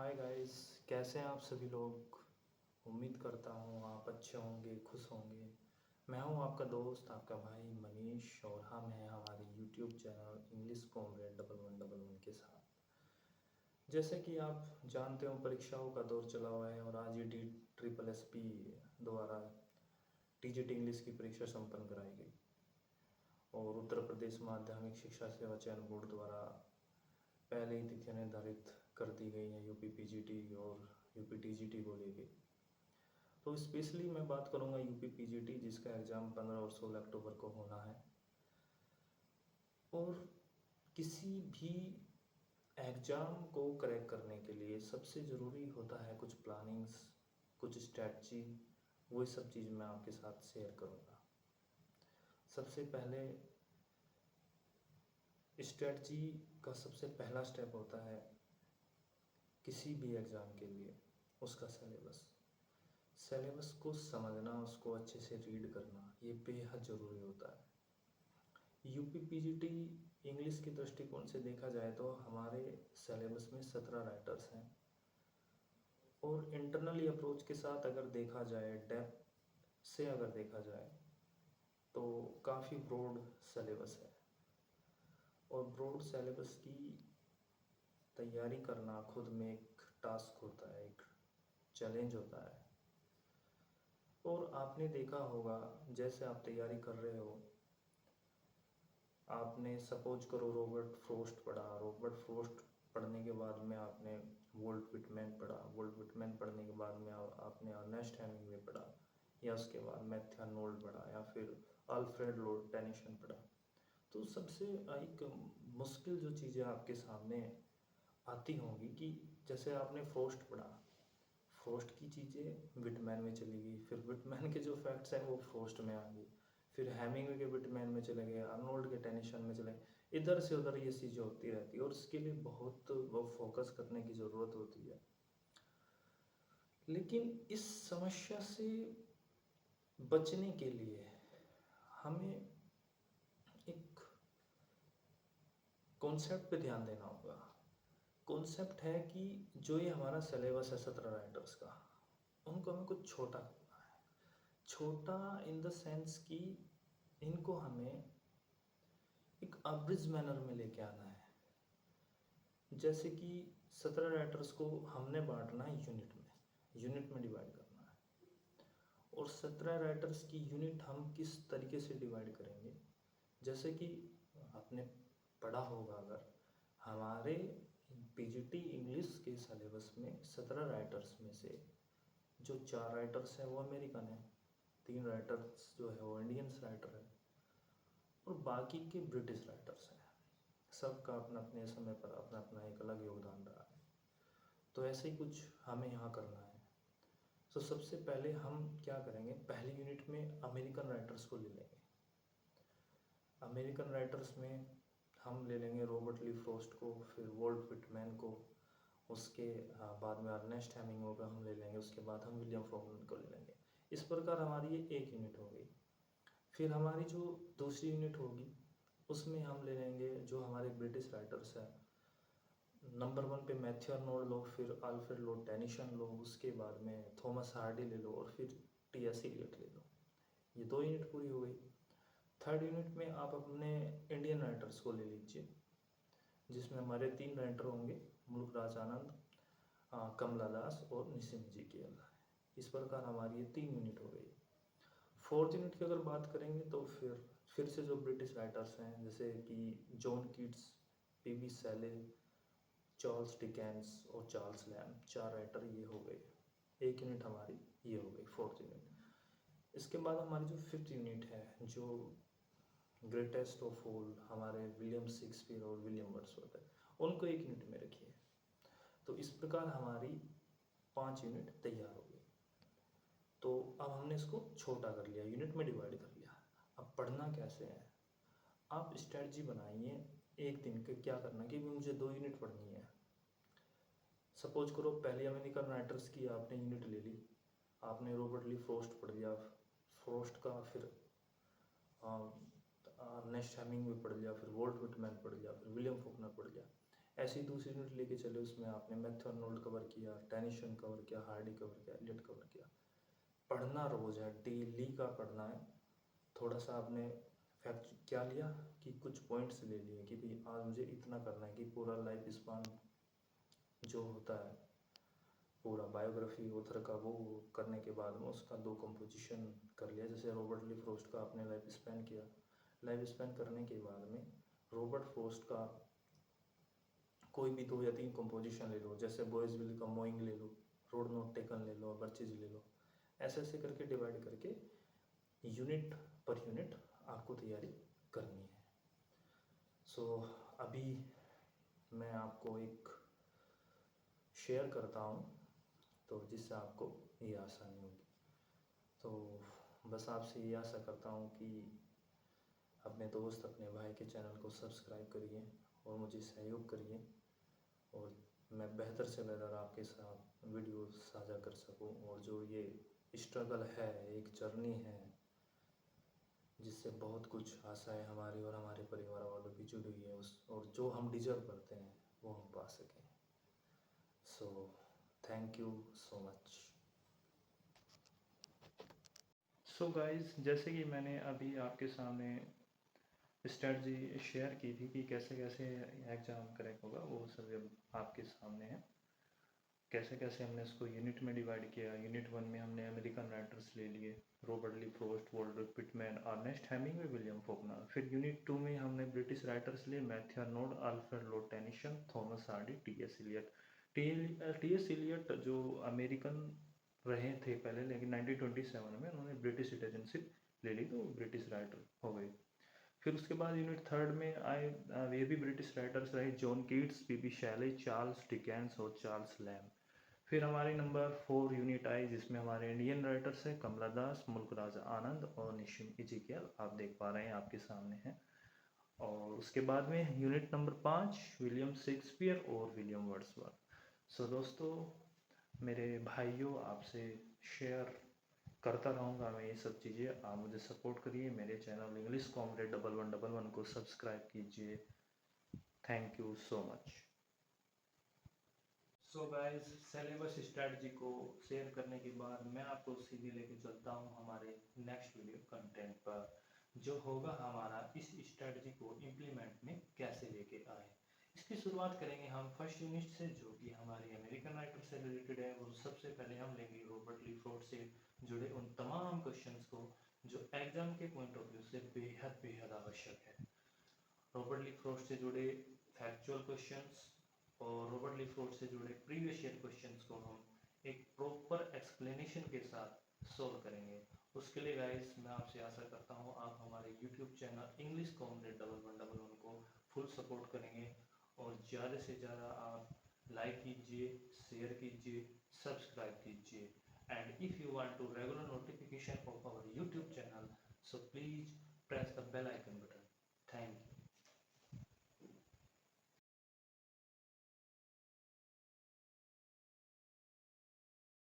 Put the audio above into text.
Hi guys. कैसे हैं आप सभी लोग। उम्मीद करता हूँ आप अच्छे होंगे, खुश होंगे। मैं हूँ आपका दोस्त, आपका भाई मनीष, और हम हैं हमारे यूट्यूब चैनल इंग्लिश कॉमरेड 1111 के साथ। जैसे कि आप जानते हो, परीक्षाओं का दौर चला हुआ है और आज ही DSSS द्वारा TGT इंग्लिश की परीक्षा संपन्न कराई गई और उत्तर प्रदेश माध्यमिक शिक्षा सेवा चयन बोर्ड द्वारा पहले ही तिथियां निर्धारित कर दी गई हैं यूपी PGT और यूपी TGT को लेके। तो स्पेशली मैं बात करूंगा यूपी PGT, जिसका एग्ज़ाम 15 और 16 अक्टूबर को होना है। और किसी भी एग्ज़ाम को क्रैक करने के लिए सबसे ज़रूरी होता है कुछ प्लानिंग्स, कुछ स्ट्रैटजी। वही सब चीज़ मैं आपके साथ शेयर करूंगा। सबसे पहले स्ट्रैटजी का सबसे पहला स्टेप होता है किसी भी एग्ज़ाम के लिए उसका सिलेबस को समझना, उसको अच्छे से रीड करना, ये बेहद ज़रूरी होता है। यूपी PGT इंग्लिश के दृष्टिकोण से देखा जाए तो हमारे सिलेबस में 17 राइटर्स हैं और इंटरनली अप्रोच के साथ अगर देखा जाए, डेप्थ से अगर देखा जाए तो काफ़ी ब्रॉड सिलेबस है। और ब्रॉड सिलेबस की तैयारी करना खुद में एक टास्क होता है, एक चैलेंज होता है। और आपने देखा होगा, जैसे आप तैयारी कर रहे हो, आपने सपोज करो रॉबर्ट फ्रॉस्ट पढ़ा। रॉबर्ट फ्रॉस्ट पढ़ने के बाद में आपने वॉल्ट विटमैन पढ़ा। वॉल्ट विटमैन पढ़ने के बाद में आपने अर्नेस्ट हेमिंग्वे पढ़ा, या उसके बाद मैथ्यू आर्नोल्ड पढ़ा, या फिर अल्फ्रेड लॉर्ड टेनिसन पढ़ा। तो सबसे एक मुश्किल जो चीज़ें आपके सामने आती होंगी कि जैसे आपने फ्रॉस्ट पढ़ा, फ्रॉस्ट की चीज़ें विटमैन में चली गई, फिर विटमैन के जो फैक्ट्स हैं वो फ्रॉस्ट में आ गई, फिर हेमिंग्वे के विटमैन में चले गए, आर्नोल्ड के टेनिसन में चले गए। इधर से उधर ये चीज़ें होती रहती है और इसके लिए बहुत वो फोकस करने की ज़रूरत होती है। लेकिन इस समस्या से बचने के लिए हमें एक कॉन्सेप्ट पे ध्यान देना होगा। कॉन्सेप्ट है कि जो ये हमारा सिलेबस है 17 राइटर्स का, उनको हमें कुछ छोटा करना है। छोटा इन द सेंस कि इनको हमें एक अब्रिज मैनर में लेके आना है। जैसे कि 17 राइटर्स को हमने बांटना है यूनिट में डिवाइड करना है। और 17 राइटर्स की यूनिट हम किस तरीके से डिवाइड करेंगे, जैसे कि आपने पढ़ा होगा, अगर हमारे PGT इंग्लिश के सिलेबस में 17 राइटर्स में से जो 4 राइटर्स हैं वो अमेरिकन हैं, 3 राइटर्स जो है वो इंडियंस राइटर है, और बाकी के ब्रिटिश राइटर्स हैं। सबका अपना अपने समय पर अपना अपना एक अलग योगदान रहा है। तो ऐसे ही कुछ हमें यहाँ करना है। तो सबसे पहले हम क्या करेंगे, पहली यूनिट में अमेरिकन राइटर्स को ले लेंगे। अमेरिकन राइटर्स में हम ले लेंगे रॉबर्ट ली फ्रॉस्ट को, फिर वॉल्ट विटमैन को, उसके बाद में अर्नेस्ट हेमिंग्वे को हम ले लेंगे, उसके बाद हम विलियम फॉकनर को ले लेंगे। इस प्रकार हमारी ये एक यूनिट हो गई। फिर हमारी जो दूसरी यूनिट होगी उसमें हम ले लेंगे जो हमारे ब्रिटिश राइटर्स हैं। नंबर 1 पे मैथ्यू आर्नोल्ड लो, फिर अल्फ्रेड लॉर्ड टेनिसन लो, उसके बाद में थॉमस हार्डी ले लो, और फिर T.S. एलियट ले लो। ये 2 यूनिट पूरी हो गई। थर्ड यूनिट में आप अपने इंडियन राइटर्स को ले लीजिए, जिसमें हमारे 3 राइटर होंगे, मुल्कराज आनंद, कमला दास और निसिम जी के। इस प्रकार हमारी ये 3 यूनिट हो गई। फोर्थ यूनिट की अगर बात करेंगे तो फिर से जो ब्रिटिश राइटर्स हैं, जैसे कि John Keats, P.B. शेले, Charles Dickens और चार्ल्स लैम्ब, 4 राइटर ये हो गए। एक यूनिट हमारी ये हो गई, फोर्थ यूनिट। इसके बाद हमारी जो फिफ्थ यूनिट है, जो ग्रेटेस्ट ऑफ ऑल हमारे विलियम शेक्सपियर और विलियम वर्ड्सवर्थ है, उनको एक यूनिट में रखिए। तो इस प्रकार हमारी 5 यूनिट तैयार हो गई। तो अब हमने इसको छोटा कर लिया, यूनिट में डिवाइड कर लिया। अब पढ़ना कैसे है, आप स्ट्रेटजी बनाइए एक दिन के। क्या करना कि मुझे 2 यूनिट पढ़नी है। सपोज करो पहले अमेरिकन राइटर्स की आपने यूनिट ले ली, आपने रॉबर्ट ली फ्रॉस्ट पढ़ लिया, फ्रॉस्ट का फिर अर्नेस्ट हेमिंग्वे पढ़ लिया, फिर वॉल्ट विटमैन पढ़ लिया, फिर विलियम फॉकनर पढ़ लिया। ऐसी दूसरी यूनिट लेके चले, उसमें आपने मैथ्यू आर्नोल्ड कवर किया, टेनिसन कवर किया, हार्डी कवर किया, एलियट कवर किया। पढ़ना रोज़ है, डेली का पढ़ना है। थोड़ा सा आपने फैक्ट क्या लिया कि कुछ पॉइंट्स ले लिए कि भाई आज मुझे इतना करना है कि पूरा लाइफ स्पान जो होता है, पूरा बायोग्राफी ऑथर का, वो करने के बाद में उसका 2 कंपोजिशन कर लिया। जैसे रॉबर्ट ली फ्रॉस्ट का आपने लाइफ स्पैन किया, लाइफ स्पैन करने के बाद में रॉबर्ट फ्रॉस्ट का कोई भी 2 या 3 कंपोजिशन ले लो, जैसे बॉयज़ विल कम मोइंग ले लो, रोड नॉट टेकन ले लो, बर्चेज ले लो। ऐसे ऐसे करके डिवाइड करके यूनिट पर यूनिट आपको तैयारी करनी है। सो अभी मैं आपको एक शेयर करता हूँ, तो जिससे आपको ये आसानी होगी। तो बस आपसे ये आशा करता हूँ कि अपने दोस्त, अपने भाई के चैनल को सब्सक्राइब करिए और मुझे सहयोग करिए, और मैं बेहतर से बेहतर आपके साथ वीडियो साझा कर सकूं। और जो ये स्ट्रगल है, एक जर्नी है जिससे बहुत कुछ आशाएं हमारी और हमारे परिवार वालों की जुड़ी हुई है, उस और जो हम डिजर्व करते हैं वो हम पा सकें। So thank you so much. So guys, जैसे कि मैंने अभी आपके सामने स्ट्रेटजी शेयर की थी कि कैसे कैसे एग्ज़ाम क्रैक होगा, वो सब अब आपके सामने है। कैसे कैसे हमने इसको यूनिट में डिवाइड किया। यूनिट 1 में हमने अमेरिकन राइटर्स ले लिए, Robert Lee Frost, Walter Pitman, Ernest Hemingway, William Faulkner. फिर यूनिट 2 में हमने ब्रिटिश राइटर्स लिए, Matthew Arnold, Alfred Lord Tennyson, Thomas Hardy, TS. Eliot. TS. Eliot जो अमेरिकन रहे थे पहले, लेकिन 1927 में उन्होंने ब्रिटिश सिटीजनशिप ले ली, तो ब्रिटिश राइटर हो गए। फिर उसके बाद यूनिट 3 में आए, ये भी ब्रिटिश राइटर्स रहे, John Keats, PB. Shelley, Charles Dickens और चार्ल्स लैम्ब। फिर हमारी नंबर 4 यूनिट आई, जिसमें हमारे इंडियन राइटर्स हैं, कमला दास, मुल्कराज आनंद और निशिम इजिकियल। आप देख पा रहे हैं, आपके सामने हैं। और उसके बाद में यूनिट नंबर 5 विलियम शेक्सपियर और विलियम वर्ड्सवर्थ। सो दोस्तों, मेरे भाइयों, आपसे शेयर करता रहूँगा मैं ये सब चीज़ें। आप मुझे सपोर्ट करिए, मेरे चैनल इंग्लिश कॉमरेड 1111 को सब्सक्राइब कीजिए। Thank you so much. So guys, syllabus strategy को शेयर करने के बाद मैं आपको सीधे लेके चलता हूँ हमारे नेक्स्ट वीडियो कंटेंट पर, जो होगा हमारा इस स्ट्रेटजी को इम्प्लीमेंट में कैसे लेके आए। इसकी शुरुआत करेंगे हम फर्स्ट यूनिट से, जो कि हमारे अमेरिकन राइटर से रिलेटेड है। और सबसे पहले हम लेंगे रॉबर्ट ली फ्रॉस्ट से जुड़े उन तमाम क्वेश्चंस को जो एग्जाम के पॉइंट ऑफ व्यू से बेहद बेहद आवश्यक है। रॉबर्ट ली फ्रॉस्ट से जुड़े फैक्चुअल क्वेश्चंस और रॉबर्ट ली फ्रॉस्ट से जुड़े प्रीवियस ईयर क्वेश्चंस को हम एक प्रॉपर एक्सप्लेनेशन के साथ सोल्व करेंगे। उसके लिए गाइस, मैं आपसे आशा करता हूँ आप हमारे यूट्यूब चैनल इंग्लिश कॉमरेड 1111 को फुल सपोर्ट करेंगे, और ज़्यादा से ज़्यादा आप लाइक कीजिए, शेयर कीजिए, सब्सक्राइब कीजिए। And if you want to regular notification of our YouTube channel, so please press the bell icon button. Thank you.